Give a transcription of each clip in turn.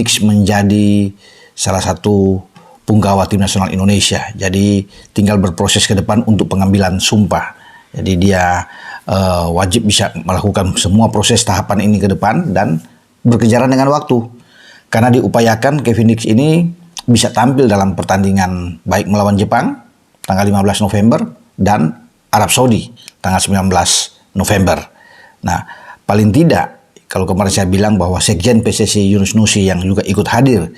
Dix menjadi salah satu punggawa tim nasional Indonesia. Jadi tinggal berproses ke depan untuk pengambilan sumpah. Jadi dia wajib bisa melakukan semua proses tahapan ini ke depan dan berkejaran dengan waktu. Karena diupayakan Kevin Dix ini bisa tampil dalam pertandingan baik melawan Jepang tanggal 15 November dan Arab Saudi tanggal 19 November. Nah, paling tidak kalau kemarin saya bilang bahwa Sekjen PSSI Yunus Nusi yang juga ikut hadir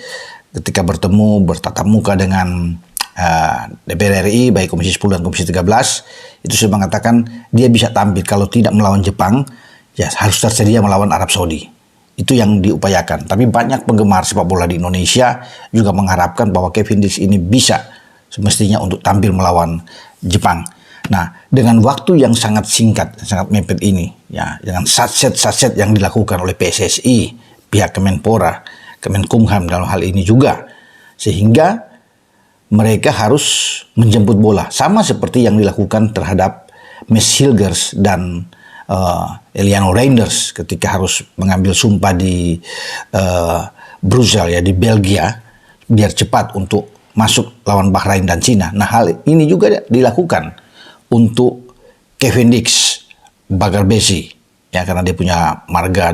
ketika bertemu bertatap muka dengan DPR RI baik Komisi 10 dan Komisi 13 itu sudah mengatakan dia bisa tampil kalau tidak melawan Jepang ya harus tersedia melawan Arab Saudi. Itu yang diupayakan. Tapi banyak penggemar sepak bola di Indonesia juga mengharapkan bahwa Kevin Dix ini bisa semestinya untuk tampil melawan Jepang. Nah, dengan waktu yang sangat singkat, sangat mepet ini, ya, dengan satset yang dilakukan oleh PSSI, pihak Kemenpora, Kemenkumham dalam hal ini juga, sehingga mereka harus menjemput bola, sama seperti yang dilakukan terhadap Mads Hilgers dan Eliano Reinders ketika harus mengambil sumpah di Brussels, ya, di Belgia, biar cepat untuk masuk lawan Bahrain dan Cina. Nah, hal ini juga dilakukan untuk Kevin Dix Bagar Besi, ya, karena dia punya marga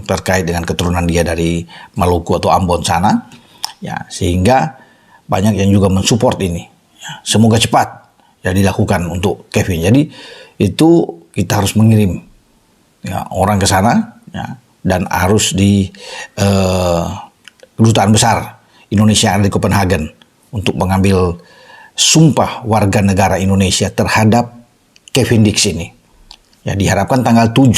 terkait dengan keturunan dia dari Maluku atau Ambon sana, ya, sehingga banyak yang juga mensupport ini. Ya, semoga cepat ya dilakukan untuk Kevin. Jadi itu kita harus mengirim ya, orang ke sana, ya, dan harus di kedutaan besar Indonesia ada di Copenhagen untuk mengambil sumpah warga negara Indonesia terhadap Kevin Dix ini. Ya, diharapkan tanggal 7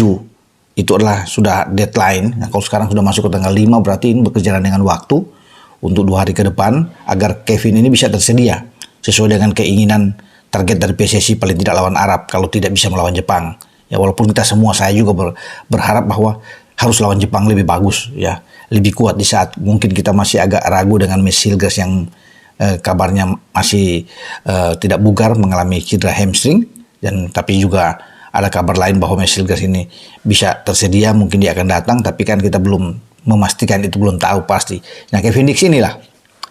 itu adalah sudah deadline. Nah, kalau sekarang sudah masuk ke tanggal 5 berarti ini berkejaran dengan waktu untuk 2 hari ke depan agar Kevin ini bisa tersedia sesuai dengan keinginan target dari PSSI paling tidak lawan Arab kalau tidak bisa melawan Jepang. Ya, walaupun kita semua saya juga berharap bahwa harus lawan Jepang lebih bagus, ya, lebih kuat di saat mungkin kita masih agak ragu dengan Mads Hilgers yang kabarnya masih tidak bugar mengalami cedera hamstring, dan tapi juga ada kabar lain bahwa Mads Hilgers ini bisa tersedia, mungkin dia akan datang, tapi kan kita belum memastikan, itu belum tahu pasti. Nah, Kevin Dix inilah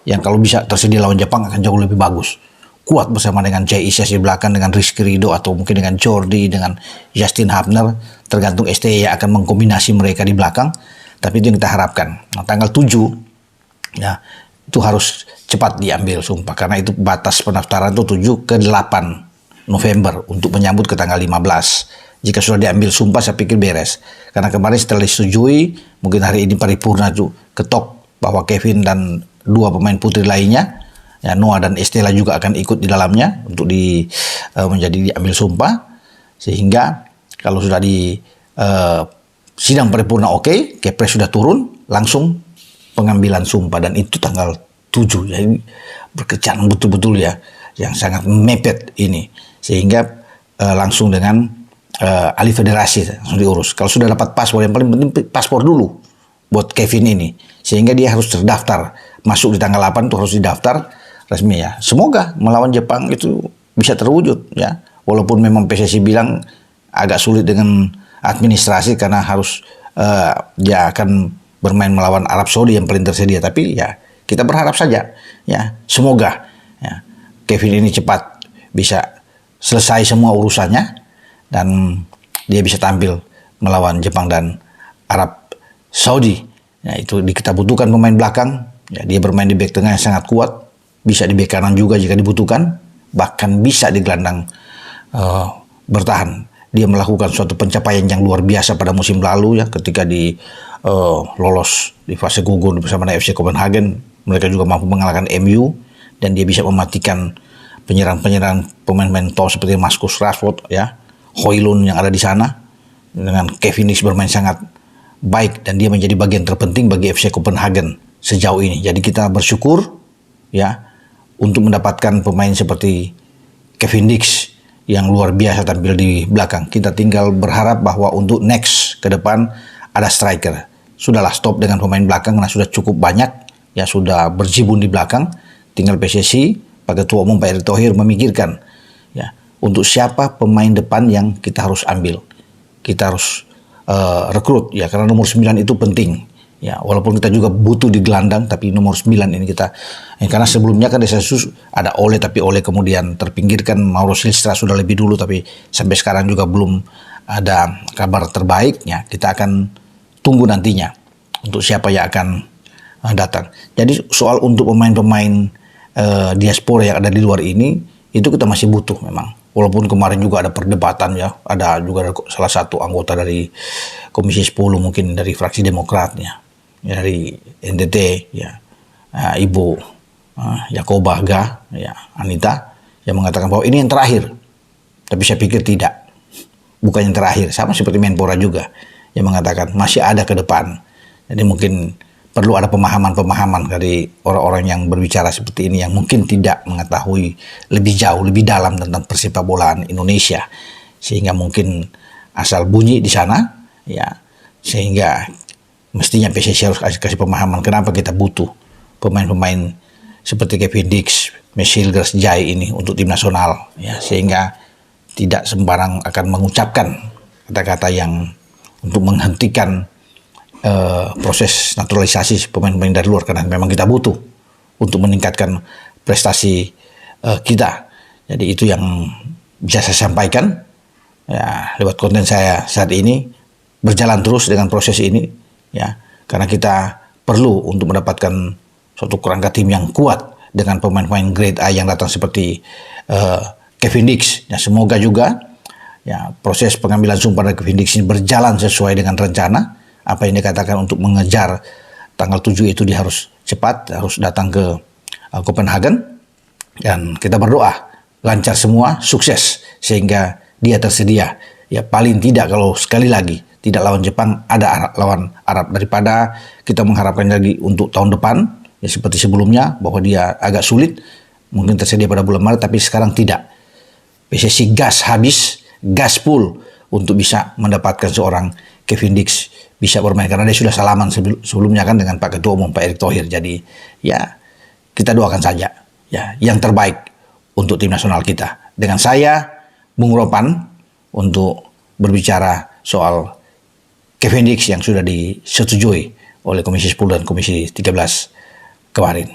yang kalau bisa tersedia lawan Jepang akan jauh lebih bagus, kuat bersama dengan Jay Isyas di belakang, dengan Rizky Ridho atau mungkin dengan Jordi, dengan Justin Hubner, tergantung STY yang akan mengkombinasi mereka di belakang. Tapi itu yang kita harapkan. Nah, tanggal 7 ya itu harus cepat diambil sumpah, karena itu batas pendaftaran itu 7 ke 8 November untuk menyambut ke tanggal 15. Jika sudah diambil sumpah saya pikir beres. Karena kemarin setelah disetujui, mungkin hari ini paripurna tuh ketok bahwa Kevin dan 2 pemain putri lainnya, ya, Noah dan Estella juga akan ikut di dalamnya untuk menjadi diambil sumpah. Sehingga kalau sudah di sidang paripurna oke, Kepres sudah turun, langsung pengambilan sumpah, dan itu tanggal 7. Jadi berkejaran betul-betul ya, yang sangat mepet ini, sehingga langsung dengan alih federasi langsung diurus. Kalau sudah dapat paspor, yang paling penting paspor dulu buat Kevin ini, sehingga dia harus terdaftar masuk di tanggal 8 itu harus didaftar resmi, ya. Semoga melawan Jepang itu bisa terwujud, ya, walaupun memang PSSI bilang agak sulit dengan administrasi karena harus dia akan bermain melawan Arab Saudi yang paling tersedia, tapi ya kita berharap saja, ya, semoga ya, Kevin ini cepat bisa selesai semua urusannya dan dia bisa tampil melawan Jepang dan Arab Saudi. Ya, itu kita butuhkan pemain belakang, ya, dia bermain di bek tengah yang sangat kuat, bisa di bek kanan juga jika dibutuhkan, bahkan bisa di gelandang bertahan. Dia melakukan suatu pencapaian yang luar biasa pada musim lalu, ya, ketika lolos di fase gugur bersama FC Copenhagen. Mereka juga mampu mengalahkan MU, dan dia bisa mematikan penyerang-penyerang pemain-pemain top seperti Marcus Rashford, ya, Højlund yang ada di sana. Dengan Kevin Dix bermain sangat baik dan dia menjadi bagian terpenting bagi FC Copenhagen sejauh ini. Jadi kita bersyukur, ya, untuk mendapatkan pemain seperti Kevin Dix yang luar biasa tampil di belakang. Kita tinggal berharap bahwa untuk next ke depan ada striker. Sudahlah stop dengan pemain belakang karena sudah cukup banyak, ya, sudah berjibun di belakang. Tinggal PSSI, Pak Ketua Umum Pak Erick Thohir memikirkan, ya, untuk siapa pemain depan yang kita harus ambil. Kita harus rekrut, ya, karena nomor 9 itu penting, Ya, walaupun kita juga butuh di gelandang, tapi nomor 9 ini kita, karena sebelumnya kan Desa Sus ada Ole, tapi Ole kemudian terpinggirkan, Mauro Silstra sudah lebih dulu, tapi sampai sekarang juga belum ada kabar terbaiknya. Kita akan tunggu nantinya untuk siapa yang akan datang. Jadi soal untuk pemain-pemain diaspora yang ada di luar ini, itu kita masih butuh memang. Walaupun kemarin juga ada perdebatan ya, ada juga salah satu anggota dari Komisi 10 mungkin dari fraksi Demokrat ya, dari NTT ya, Ibu Yakoba Ga ya, Anita, yang mengatakan bahwa ini yang terakhir. Tapi saya pikir tidak, bukan yang terakhir. Sama seperti Menpora juga yang mengatakan masih ada ke depan. Jadi mungkin perlu ada pemahaman-pemahaman dari orang-orang yang berbicara seperti ini, yang mungkin tidak mengetahui lebih jauh, lebih dalam tentang persepak bolaan Indonesia, sehingga mungkin asal bunyi di sana ya, sehingga mestinya PSSI harus kasih pemahaman kenapa kita butuh pemain-pemain seperti Kevin Dix, Meshilgers Jai ini untuk tim nasional ya, sehingga tidak sembarang akan mengucapkan kata-kata yang untuk menghentikan proses naturalisasi pemain-pemain dari luar, karena memang kita butuh untuk meningkatkan prestasi kita. Jadi itu yang bisa saya sampaikan ya lewat konten saya saat ini, berjalan terus dengan proses ini ya, karena kita perlu untuk mendapatkan suatu kerangka tim yang kuat dengan pemain-pemain grade A yang datang seperti Kevin Dix. Ya, semoga juga ya proses pengambilan sumpah dari Kevin Dix ini berjalan sesuai dengan rencana. Apa yang dikatakan untuk mengejar tanggal 7 itu, dia harus cepat, harus datang ke Copenhagen, dan kita berdoa lancar semua, sukses, sehingga dia tersedia. Ya paling tidak kalau sekali lagi tidak lawan Jepang, ada lawan Arab, daripada kita mengharapkan lagi untuk tahun depan ya seperti sebelumnya bahwa dia agak sulit, mungkin tersedia pada bulan Maret, tapi sekarang tidak. PSSI gas habis, gas full untuk bisa mendapatkan seorang Kevin Dix bisa bermain, karena dia sudah salaman sebelumnya kan dengan Pak Ketua Umum Pak Erick Thohir. Jadi ya kita doakan saja ya yang terbaik untuk tim nasional kita. Dengan saya Bung Ropan untuk berbicara soal Kevin Dix yang sudah disetujui oleh Komisi 10 dan Komisi 13 kemarin.